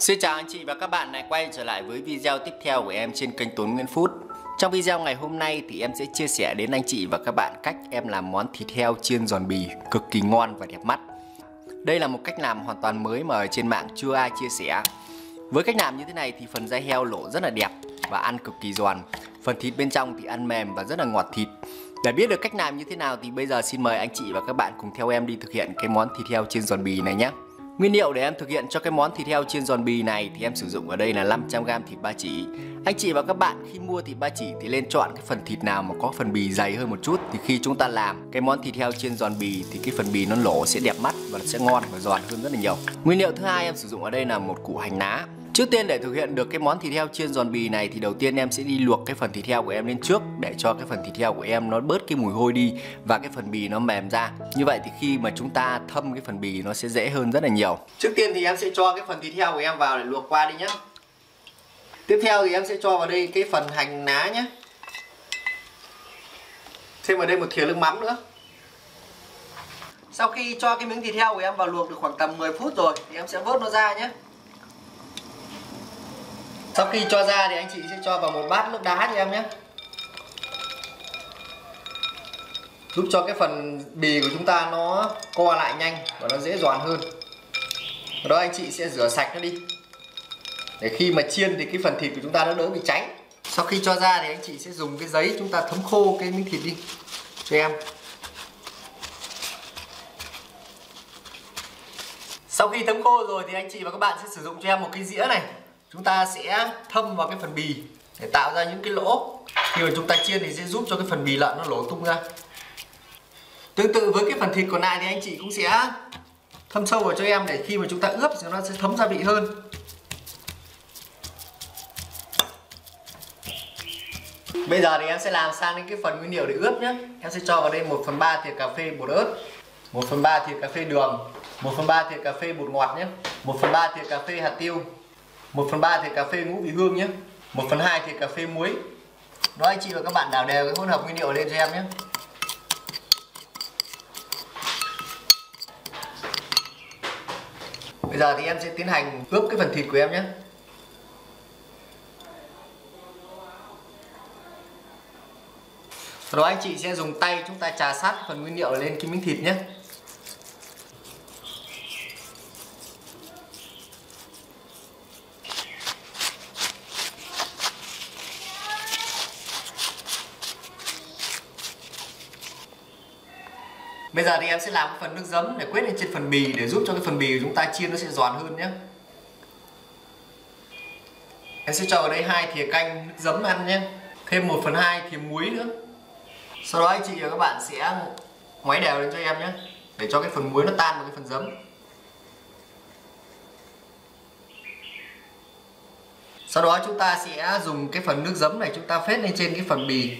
Xin chào anh chị và các bạn lại quay trở lại với video tiếp theo của em trên kênh Tuấn Nguyễn Food. Trong video ngày hôm nay thì em sẽ chia sẻ đến anh chị và các bạn cách em làm món thịt heo chiên giòn bì cực kỳ ngon và đẹp mắt. Đây là một cách làm hoàn toàn mới mà ở trên mạng chưa ai chia sẻ. Với cách làm như thế này thì phần da heo lỗ rất là đẹp và ăn cực kỳ giòn. Phần thịt bên trong thì ăn mềm và rất là ngọt thịt. Để biết được cách làm như thế nào thì bây giờ xin mời anh chị và các bạn cùng theo em đi thực hiện cái món thịt heo chiên giòn bì này nhé. Nguyên liệu để em thực hiện cho cái món thịt heo chiên giòn bì này thì em sử dụng ở đây là 500g thịt ba chỉ. Anh chị và các bạn khi mua thịt ba chỉ thì nên chọn cái phần thịt nào mà có phần bì dày hơn một chút, thì khi chúng ta làm cái món thịt heo chiên giòn bì thì cái phần bì nó lỗ sẽ đẹp mắt và nó sẽ ngon và giòn hơn rất là nhiều. Nguyên liệu thứ hai em sử dụng ở đây là một củ hành lá. Trước tiên để thực hiện được cái món thịt heo chiên giòn bì này thì đầu tiên em sẽ đi luộc cái phần thịt heo của em lên trước để cho cái phần thịt heo của em nó bớt cái mùi hôi đi và cái phần bì nó mềm ra. Như vậy thì khi mà chúng ta thâm cái phần bì nó sẽ dễ hơn rất là nhiều. Trước tiên thì em sẽ cho cái phần thịt heo của em vào để luộc qua đi nhé. Tiếp theo thì em sẽ cho vào đây cái phần hành lá nhé. Thêm vào đây một thìa nước mắm nữa. Sau khi cho cái miếng thịt heo của em vào luộc được khoảng tầm 10 phút rồi thì em sẽ vớt nó ra nhé. Sau khi cho ra thì anh chị sẽ cho vào một bát nước đá cho em nhé, giúp cho cái phần bì của chúng ta nó co lại nhanh và nó dễ giòn hơn. Sau đó anh chị sẽ rửa sạch nó đi để khi mà chiên thì cái phần thịt của chúng ta nó đỡ bị cháy. Sau khi cho ra thì anh chị sẽ dùng cái giấy chúng ta thấm khô cái miếng thịt đi cho em. Sau khi thấm khô rồi thì anh chị và các bạn sẽ sử dụng cho em một cái dĩa này. Chúng ta sẽ thâm vào cái phần bì để tạo ra những cái lỗ. Khi mà chúng ta chiên thì sẽ giúp cho cái phần bì lợn nó lỗ tung ra. Tương tự với cái phần thịt còn lại thì anh chị cũng sẽ thâm sâu vào cho em để khi mà chúng ta ướp thì nó sẽ thấm gia vị hơn. Bây giờ thì em sẽ làm sang đến cái phần nguyên liệu để ướp nhé. Em sẽ cho vào đây 1/3 thìa cà phê bột ớt, 1/3 thìa cà phê đường, 1/3 thìa cà phê bột ngọt nhé, 1/3 thìa cà phê hạt tiêu, 1/3 thìa cà phê ngũ vị hương nhé, 1/2 thìa cà phê muối. Đó, anh chị và các bạn đảo đều cái hỗn hợp nguyên liệu lên cho em nhé. Bây giờ thì em sẽ tiến hành ướp cái phần thịt của em nhé. Sau đó anh chị sẽ dùng tay chúng ta chà sát phần nguyên liệu lên cái miếng thịt nhé. Bây giờ thì em sẽ làm cái phần nước giấm để quét lên trên phần bì để giúp cho cái phần bì của chúng ta chiên nó sẽ giòn hơn nhé. Em sẽ cho vào đây 2 thìa canh nước giấm ăn nhé, thêm 1/2 thìa muối nữa. Sau đó anh chị và các bạn sẽ ngoáy đều lên cho em nhé, để cho cái phần muối nó tan vào cái phần giấm. Sau đó chúng ta sẽ dùng cái phần nước giấm này chúng ta phết lên trên cái phần bì.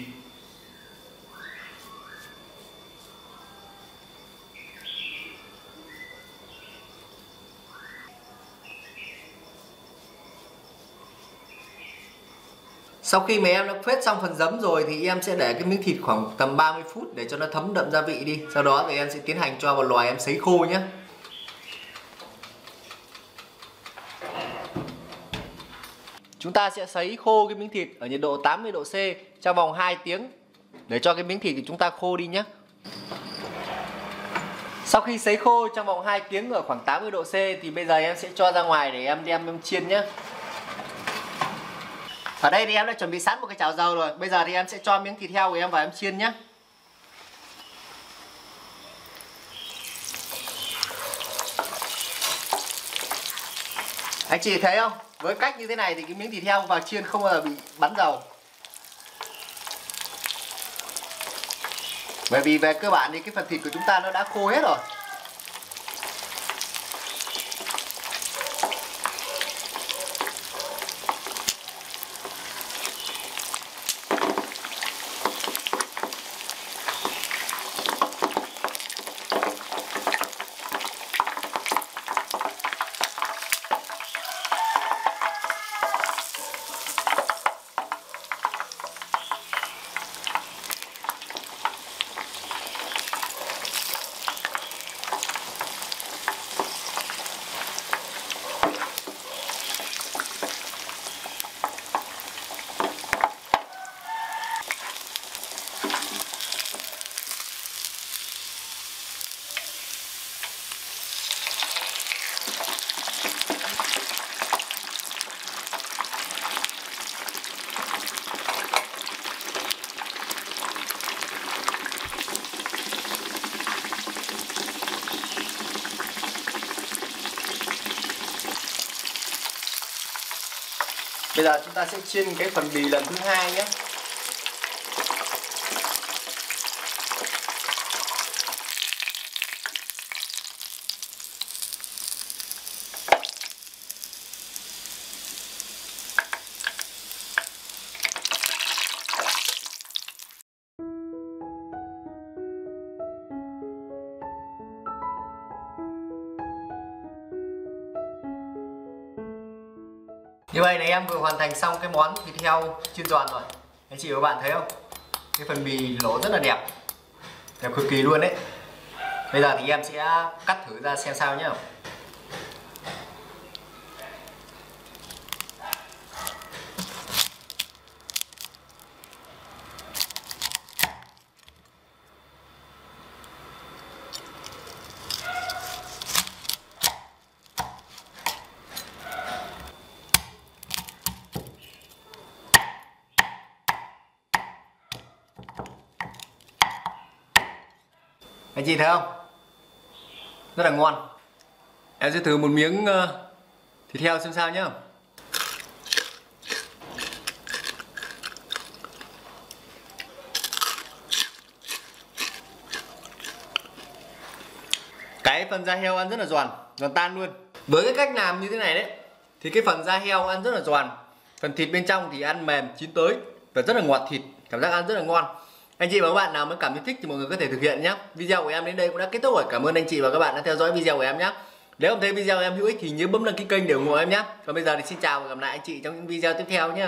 Sau khi mà em đã phết xong phần giấm rồi thì em sẽ để cái miếng thịt khoảng tầm 30 phút để cho nó thấm đậm gia vị đi. Sau đó thì em sẽ tiến hành cho vào lò em sấy khô nhé. Chúng ta sẽ sấy khô cái miếng thịt ở nhiệt độ 80 độ C trong vòng 2 tiếng để cho cái miếng thịt của chúng ta khô đi nhé. Sau khi sấy khô trong vòng 2 tiếng ở khoảng 80 độ C thì bây giờ em sẽ cho ra ngoài để em đem em chiên nhé. Ở đây thì em đã chuẩn bị sẵn một cái chảo dầu rồi. Bây giờ thì em sẽ cho miếng thịt heo của em vào em chiên nhé. Anh chị thấy không? Với cách như thế này thì cái miếng thịt heo vào chiên không bao giờ bị bắn dầu. Bởi vì về cơ bản thì cái phần thịt của chúng ta nó đã khô hết rồi. Bây giờ chúng ta sẽ chiên cái phần bì lần thứ hai nhé. Như vậy là em vừa hoàn thành xong cái món thịt heo chiên giòn rồi. Anh chị và các bạn thấy không? Cái phần bì lỗ rất là đẹp. Đẹp cực kỳ luôn đấy. Bây giờ thì em sẽ cắt thử ra xem sao nhé. Anh chị thấy không? Rất là ngon. Em sẽ thử một miếng thịt heo xem sao nhé. Cái phần da heo ăn rất là giòn tan luôn. Với cái cách làm như thế này đấy thì cái phần da heo ăn rất là giòn, phần thịt bên trong thì ăn mềm chín tới và rất là ngọt thịt, cảm giác ăn rất là ngon. Anh chị và các bạn nào mới cảm thấy thích thì mọi người có thể thực hiện nhé. Video của em đến đây cũng đã kết thúc rồi. Cảm ơn anh chị và các bạn đã theo dõi video của em nhé. Nếu em thấy video của em hữu ích thì nhớ bấm đăng ký kênh để ủng hộ em nhé. Còn bây giờ thì xin chào và gặp lại anh chị trong những video tiếp theo nhé.